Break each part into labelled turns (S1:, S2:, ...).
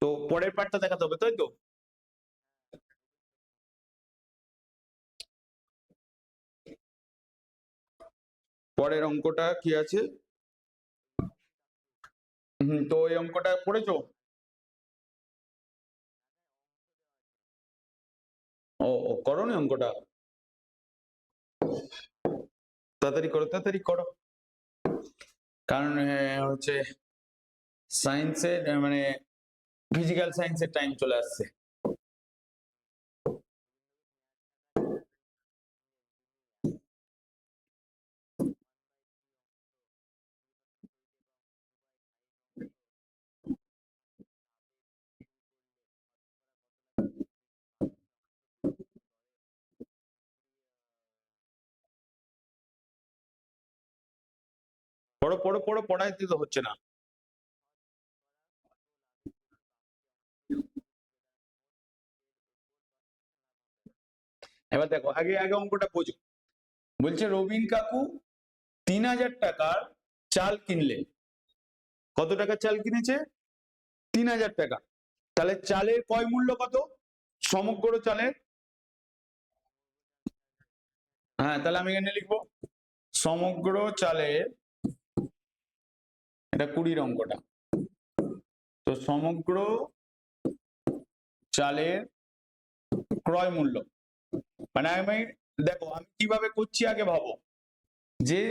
S1: তো পরের পার্টটা দেখাতে হবে, তাই তো? পরের অঙ্কটা কি আছে? তো ওই অঙ্কটা পড়েছো? ও করোনি অঙ্কটা? তাড়াতাড়ি করো, তাড়াতাড়ি করো, কারণ হচ্ছে সায়েন্সের মানে ফিজিক্যাল সায়েন্সের টাইম চলে আসছে। পড়ো পড়ো পড়ো, পড়াইতে তো হচ্ছে না। এবার দেখো, আগে আগে অঙ্কটা বোঝো। বলছে রবিন কাকু 3000 টাকার চাল কিনলে। কত টাকার চাল কিনেছে? 3000 টাকা। তাহলে চালের ক্রয় মূল্য কত? সমগ্র চালের, হ্যাঁ, তাহলে আমি এখানে লিখবো সমগ্র চালের, এটা 20 অঙ্কটা। তো সমগ্র চালের ক্রয় মূল্য, মানে আমি, দেখো আমি কিভাবে করছি আগে ভাবো, যে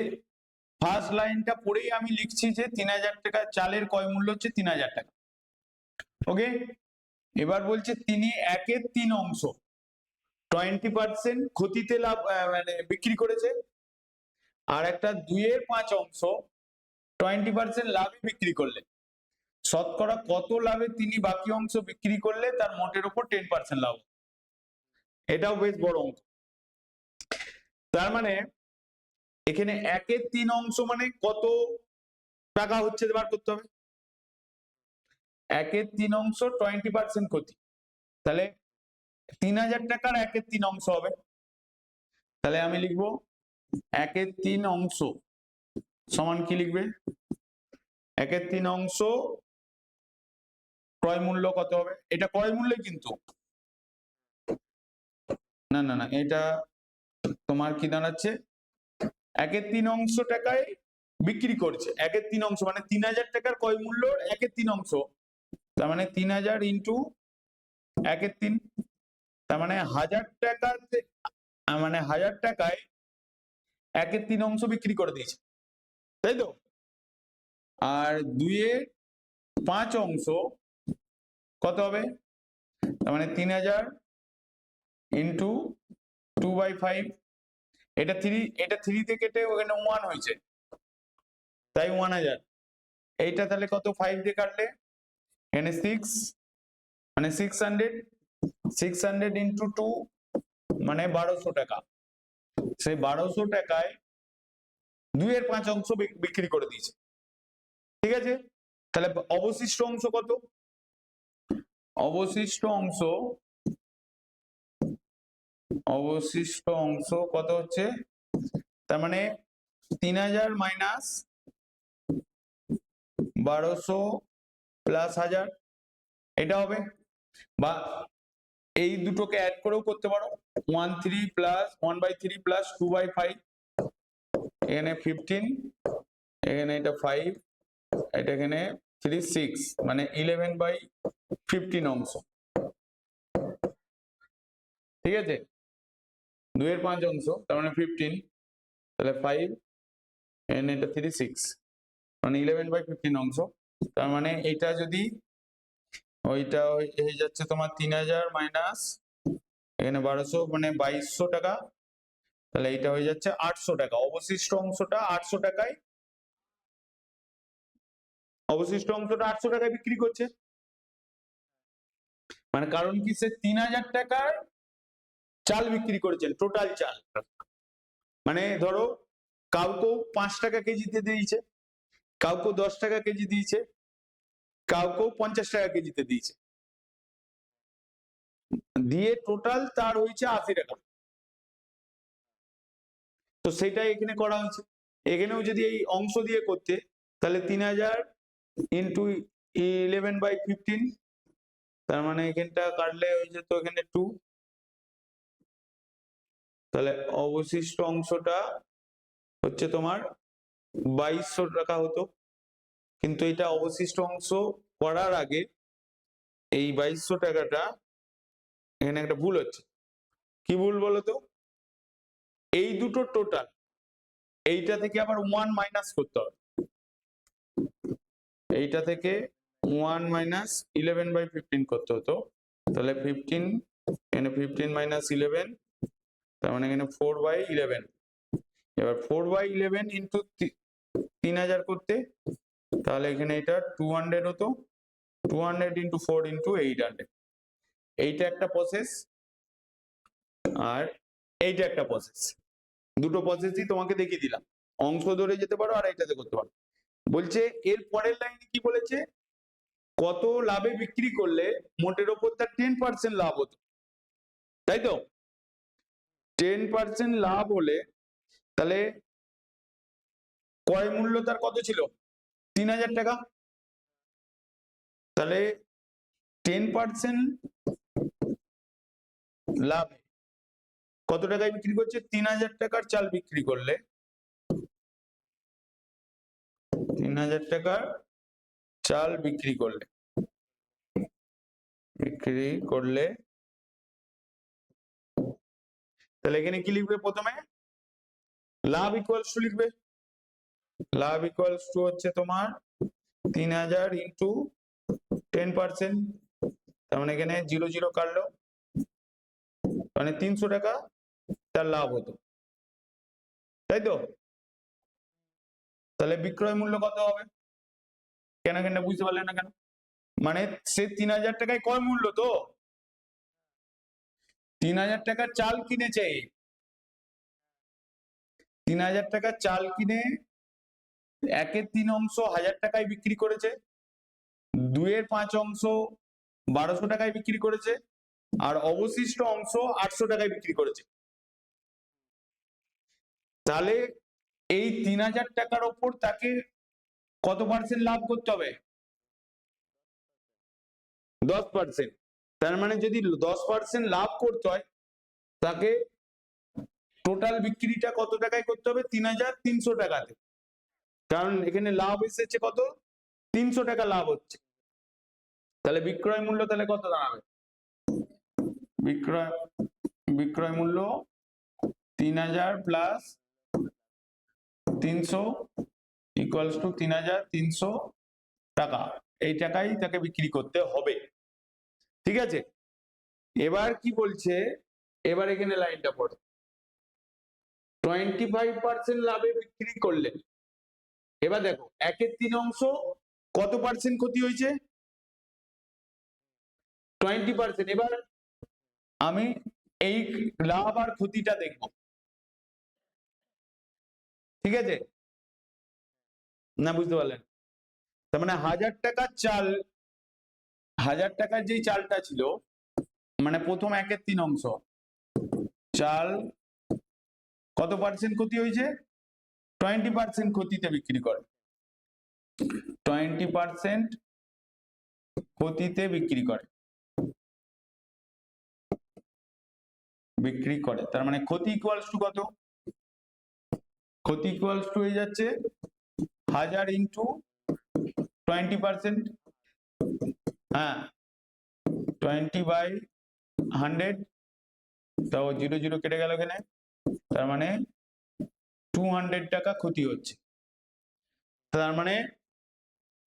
S1: ফার্স্ট লাইনটা পড়েই আমি লিখছি যে 3000 টাকা চালের ক্রয় মূল্য হচ্ছে 3000 টাকা। ওকে, এবার বলছে তিনি 1/3 অংশ 20% ক্ষতিতে লাভ মানে বিক্রি করেছে, আর একটা 2/5 অংশ 20% লাভে বিক্রি করলে শতকরা কত লাভে তিনি বাকি অংশ বিক্রি করলে তার মোটের উপর 10% লাভ। এটাও বেশ বড় অঙ্ক। তার মানে এখানে 1/3 অংশ মানে কত টাকা হচ্ছে বার করতে হবে। 1/3 অংশ 20% ক্ষতি, তাহলে 3000 টাকার 1/3 অংশ হবে। তাহলে আমি লিখবো 1/3 অংশ সমান কি লিখবে? 1/3 অংশ ক্রয় মূল্য কত হবে? এটা ক্রয় মূল্য, কিন্তু না না না, এটা তোমার কি দাঁড়াচ্ছে? 1/3 অংশ টাকায় বিক্রি করছে। 1/3 অংশ মানে 3000 টাকার ক্রয় মূল্য 1/3 অংশ, তার মানে 3000 ইন্টু 1/3, তার মানে 1000 টাকাতে, মানে 1000 টাকায় 1/3 অংশ বিক্রি করে দিয়েছে, তাই তো? আর 2/5 অংশ কত হবে? তার মানে 3000 ইন্টু 2/5, এটা 3, এটা 3 থেকে কেটে ওখানে 1 হয়েছে, তাই 1000। এইটা তাহলে কত 5 দিয়ে কাটলে? এখানে 6, মানে 600 ইন্টু 2 মানে 1200 টাকা। সেই 1200 টাকায় 2/5 অংশ বিক্রি করে দিয়েছে, ঠিক আছে? তাহলে অবশিষ্ট অংশ কত? অবশিষ্ট অংশ, অবশিষ্ট অংশ কত হচ্ছে? তার মানে 3000 মাইনাস 1200 প্লাস 1000, এটা হবে। বা এই দুটোকে অ্যাড করেও করতে পারো, 1/3 প্লাস 1/3 প্লাস 2/5, এখানে 15, এখানে এটা 5, এটা এখানে 3, 6, মানে 11/15 অংশ, ঠিক আছে? 2/5 অংশ তার মানে 15, তাহলে 5, এখানে এটা 3, 6, মানে 11/15 অংশ। তার মানে এটা যদি ওইটা হয়ে যাচ্ছে তোমার 3000 মাইনাস এখানে 1200 মানে 2200 টাকা, তাহলে এটা হয়ে যাচ্ছে 800 টাকা। অবশিষ্ট অংশটা 800 টাকায়, অবশিষ্ট অংশটা 800 টাকায় বিক্রি করছে, মানে কারণ কি সে 3000 টাকার চাল বিক্রি করেছেন, টোটাল চাল। মানে ধরো কাউকেও 5 টাকা কেজিতে দিয়েছে, কাউকেও 10 টাকা কেজি দিয়েছে, কাউকেও 50 টাকা কেজিতে দিয়েছে, দিয়ে টোটাল তার হয়েছে 80 টাকা। তো সেটাই এখানে করা হয়েছে। এখানেও যদি এই অংশ দিয়ে করতে, তাহলে 3000 ইন্টু 11/15 তার মানে এখানটা কাটলে হয়ে যেত এখানে 2, তাহলে অবশিষ্ট অংশটা হচ্ছে তোমার 2200 টাকা হতো। কিন্তু এটা অবশিষ্ট অংশ করার আগে এই 2200 টাকাটা এখানে একটা ভুল হচ্ছে। কি ভুল বলতো? এই দুটো টোটাল, এইটা থেকে আবার 1 মাইনাস করতে হবে। এইটা থেকে 1 মাইনাস 11/15 করতে হতো। তাহলে 15, এখানে 15 মাইনাস 11, তার মানে এখানে 4/11। এবার 4/11 ইন্টু 3000 করতে, তাহলে এখানে এটা 200 হতো। 200 ইন্টু 4 ইন্টু 800। এইটা একটা প্রসেস, আর এইটা একটা প্রসেস। দুটো প্রসেসই তোমাকে দেখিয়ে দিলাম। অংশ ধরে যেতে পারো আর এইটাতে করতে পারো। বলছে এর পরের লাইনে কি বলেছে, কত লাভে বিক্রি করলে মোটের ওপর তার 10% লাভ হতো, তাই তো? 10% লাভ হলে তাহলে ক্রয় মূল্য তার কত ছিল? 3000 টাকা। তাহলে 10% লাভ কত টাকায় বিক্রি করছে? 3000 টাকার চাল বিক্রি করলে, 3000 টাকার চাল বিক্রি করলে তাহলে এখানে কি লিখবে? প্রথমে লাভ ইকুয়ালস টু লিখবে। লাভ ইকুয়ালস টু হচ্ছে তোমার 3000 ইন্টু 10%, তার মানে এখানে 0 0 কাটলো, মানে 300 টাকা তার লাভ হতো, তাই তো? তাহলে বিক্রয় মূল্য কত হবে? কেন বুঝতে পারলেন না কেন? মানে সে 3000 টাকায় কয় মূল্য তো 3000 টাকার চাল কিনেছে। 3000 টাকার চাল কিনে 1/3 অংশ 1000 টাকায় বিক্রি করেছে, 2/5 অংশ 1200 টাকায় বিক্রি করেছে, আর অবশিষ্ট অংশ 800 টাকায় বিক্রি করেছে। তাহলে এই 3000 টাকার ওপর তাকে কত পার্সেন্ট লাভ করতে হবে? 10%। তার মানে যদি 10% লাভ করতে হয়, তাকে টোটাল বিক্রিটা কত টাকায় করতে হবে? 3300 টাকাতে। কারণ এখানে লাভ এসেছে কত? 300 টাকা লাভ হচ্ছে। তাহলে বিক্রয় মূল্য তাহলে কত দাঁড়াবে? বিক্রয় মূল্য 3000 প্লাস 300 ইকুয়ালস টু 3300 টাকা। এই টাকাই তাকে বিক্রি করতে হবে, ঠিক আছে? এবার কি বলছে, এবার এখানে লাইনটা পড়ে 25% লাভে বিক্রি করলেন। এবার দেখো 1/3 অংশ কত পার্সেন্ট ক্ষতি হয়েছে? 20%। এবার আমি এই লাভ আর ক্ষতিটা দেখব, ঠিক আছে? না বুঝতে পারলেন? তার মানে 1000 টাকার চাল, 1000 টাকার যেই চালটা ছিল, মানে প্রথম 1/3 অংশ চাল কত পার্সেন্ট ক্ষতি হয়েছে? 20% ক্ষতিতে বিক্রি করে। 20% ক্ষতিতে বিক্রি করে, তার মানে ক্ষতি ইকুয়ালস টু কত? ক্ষতি ইকুয়ালস টু হয়ে যাচ্ছে 1000 ইন্টু 20%। হ্যাঁ, 20/100, তাও 0 0 কেটে গেল এখানে, তার মানে 200 টাকা ক্ষতি হচ্ছে। তার মানে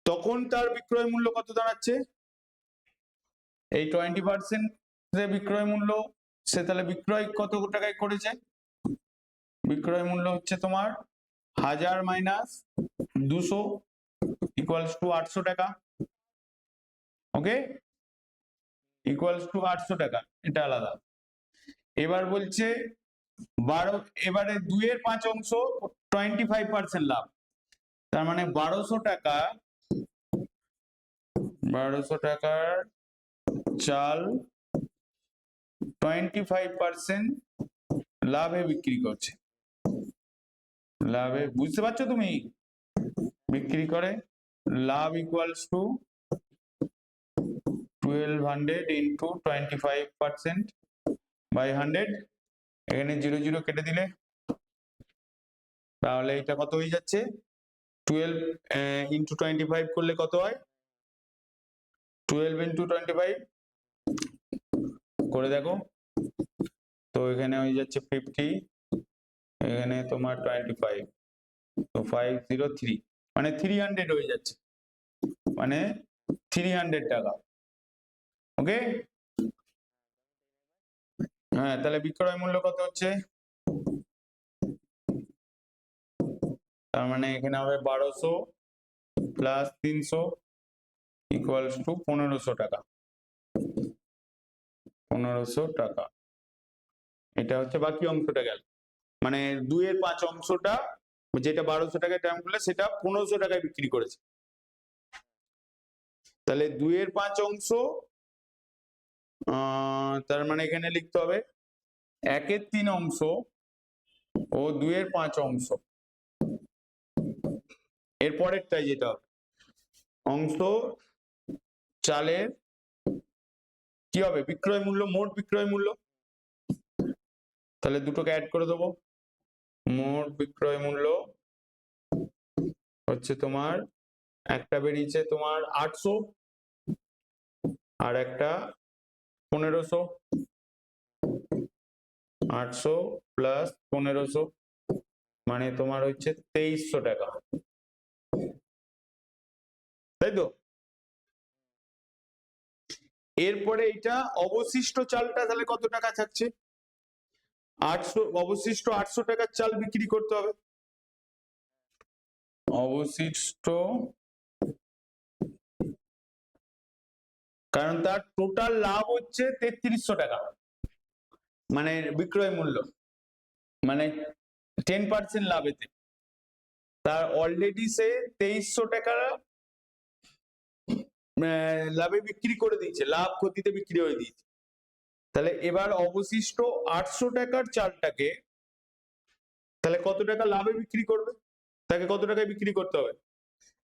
S1: তখন তার বিক্রয় মূল্য কত দাঁড়াচ্ছে? এই 20% বিক্রয় মূল্য, সে তাহলে বিক্রয় কত টাকায় করেছে? বিক্রয় মূল্য হচ্ছে তোমার 1000 মাইনাস 200 ইকুয়ালস টু 800 টাকা। ওকে, ইকুয়ালস টু 800 টাকা, এটা আলাদা। এবার বলছে 12, এবারে 2/5 অংশ 25% লাভ, তার মানে 1200 টাকা, 1200 টাকার চাল 25% লাভে বিক্রি করছে। লাভে, বুঝতে পারছো তুমি? বিক্রি করে লাভ ইকুয়ালস টু 1200 ইন্টু 25% বাই 100, এখানে 0 0 কেটে দিলে তাহলে এটা কত হয়ে যাচ্ছে? 12 ইন্টু 25 করলে কত হয়? 12 ইন্টু 25 করে দেখো, তো এখানে হয়ে যাচ্ছে 50, এখানে তোমার 25, তো 503 মানে 300 হয়ে যাচ্ছে, মানে 300 টাকা। ওকে, হ্যাঁ, তাহলে বিক্রয় মূল্য কত হচ্ছে? তার মানে এখানে হবে 1200 প্লাস 300 ইকুয়ালস টু 1500 টাকা। 1500 টাকা, এটা হচ্ছে বাকি অংশটা গেল, মানে 2/5 অংশটা যেটা 1200 টাকায় টার্ম করলে সেটা 1500 টাকায় বিক্রি করেছে। তাহলে 2/5 অংশ, তার মানে এখানে লিখতে হবে 1/3 অংশ ও 2/5 অংশ। এর পরেরটাই যেটা হবে অংশ চালের কি হবে? বিক্রয় মূল্য, মোট বিক্রয় মূল্য। তাহলে দুটোকে অ্যাড করে দেবো। মোট বিক্রয় মূল্য হচ্ছে তোমার, একটা বেরিয়েছে তোমার 800 আর একটা 1500, 800 প্লাস 1500 মানে তোমার হচ্ছে 2300 টাকা, তাই তো? এরপরে এটা অবশিষ্ট চালটা তাহলে কত টাকা থাকছে? 800, অবশিষ্ট 800 টাকার চাল বিক্রি করতে হবে। অবশিষ্ট, কারণ তার টোটাল লাভ হচ্ছে 3300 টাকা, মানে বিক্রয় মূল্য, মানে 10% লাভেতে তার অলরেডি সে 2300 টাকা লাভে বিক্রি করে দিয়েছে, লাভ ক্ষতিতে বিক্রি হয়ে দিয়েছে। তাহলে এবার অবশিষ্ট 800 টাকার চালটাকে তাহলে কত টাকা লাভে বিক্রি করবে? তাকে কত টাকায় বিক্রি করতে হবে?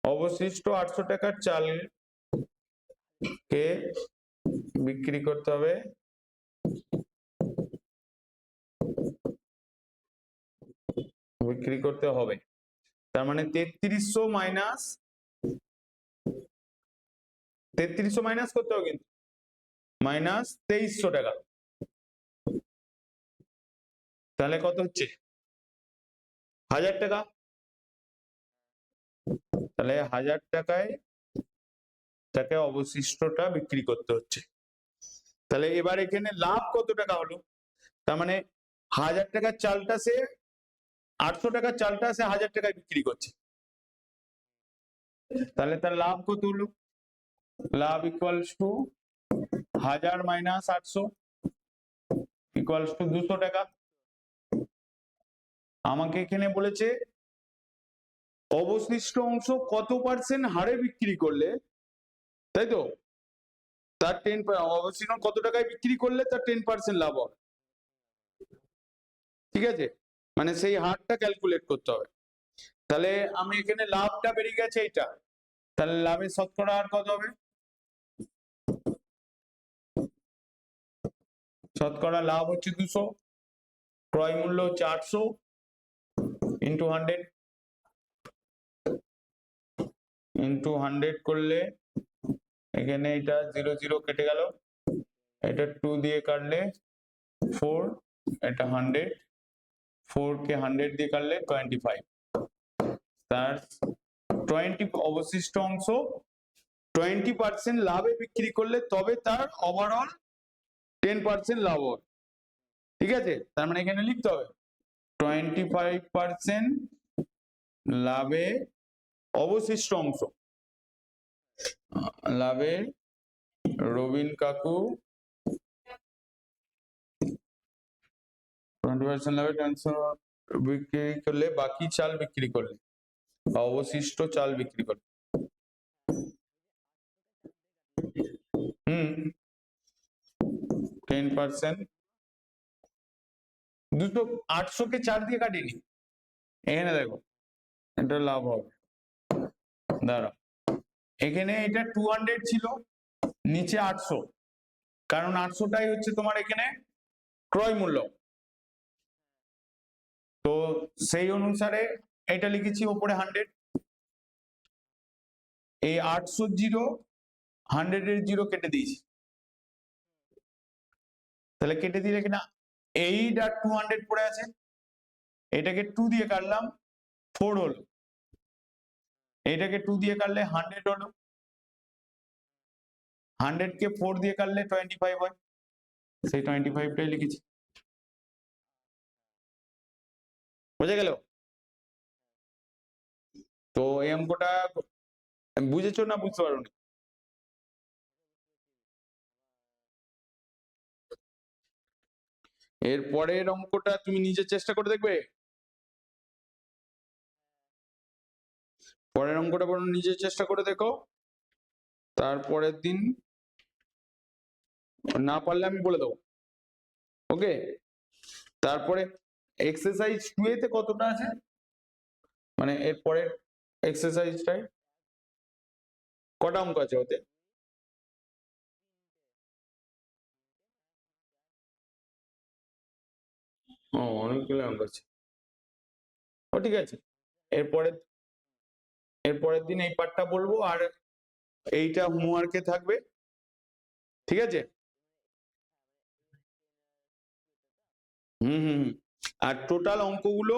S1: অবশিষ্ট 800 টাকার চালকে বিক্রি করতে হবে তার মানে 3300 মাইনাস করতে হবে, কিন্তু মাইনাস 2300 টাকা, তাহলে কত হচ্ছে? 1000 টাকা। তাহলে 1000 টাকায় তাকে অবশিষ্টটা বিক্রি করতে হচ্ছে। তাহলে এবার এখানে লাভ কত টাকা হলো? তার মানে 1000 টাকার চালটা সে 800 টাকার চালটা সে 1000 টাকায় বিক্রি করছে, তাহলে তার লাভ কত হলো? লাভ equals to 1000 minus 800 equals to 200 টাকা। আমাকে এখানে বলেছে অবশিষ্ট অংশ কত পার্সেন্ট হারে বিক্রি করলে, তাই তো? তার 10, অবশিষ্ট কত টাকায় বিক্রি করলে তার 10% লাভ হবে, ঠিক আছে? মানে সেই হারটা ক্যালকুলেট করতে হবে। তাহলে আমি এখানে লাভটা বেরিয়ে গেছে এইটা, তাহলে লাভের শতকরা হার কত হবে? শতকরা লাভ হচ্ছে 200, ক্রয় মূল্য হচ্ছে 800 ইন্টু 100 করলে এখানে এটা 0 0 কেটে গেল, এটা 2 দিয়ে কাটলে 4, এটা 100, 4 কে 100 দিয়ে কাটলে 25, তার 20 অবশিষ্ট অংশ 20% লাভে বিক্রি করলে তবে তার ওভারঅল 10% লাভ হবে, ঠিক আছে? তার মানে এখানে লিখতে হবে 25% লাভে অবশিষ্ট অংশ, লাভে রবিন কাকু 20% লাভে বিক্রি করলে, বাকি চাল বিক্রি করলে, অবশিষ্ট চাল বিক্রি করলে, 10%, 800 কে 4 দিয়ে কাটিনি, এখানে দেখো এটা লাভ হবে, দাঁড়া, এখানে এটা 200 ছিল, নিচে 800, কারণ 800টাই হচ্ছে তোমার এখানে ক্রয় মূল্য। তো সেই অনুসারে এটা লিখেছি ওপরে 100, এই 800 জিরো 100 এর জিরো কেটে দিয়েছি, তাহলে কেটে দিলে কিনা 8 আর 200 পড়ে আছে, এটাকে 2 দিয়ে কাটলাম 4 হলো, এটাকে 2 দিয়ে কাটলে 100 হলো, 100 কে 4 দিয়ে কাটলে 25 হয়, সেই 25টাই লিখেছি। বুঝে গেল? তো এই অঙ্কটা বুঝেছো না বুঝতে পারোনি? এর পরের অঙ্কটা তুমি নিজে চেষ্টা করে দেখবে, পরের অঙ্কটা বরং নিজে চেষ্টা করে দেখো, তারপরের দিন না পারলে আমি বলে দেবো। ওকে, তারপরে এক্সারসাইজ 2 তে কতটা আছে, মানে এর পরের এক্সারসাইজটাই কটা অঙ্ক আছে ওতে? ও, অনেকগুলো অঙ্ক আছে। ও ঠিক আছে, এরপরের দিন এই পার্টটা বলবো, আর এইটা হোমওয়ার্কে থাকবে, ঠিক আছে? হুম হুম হুম। আর টোটাল অঙ্কগুলো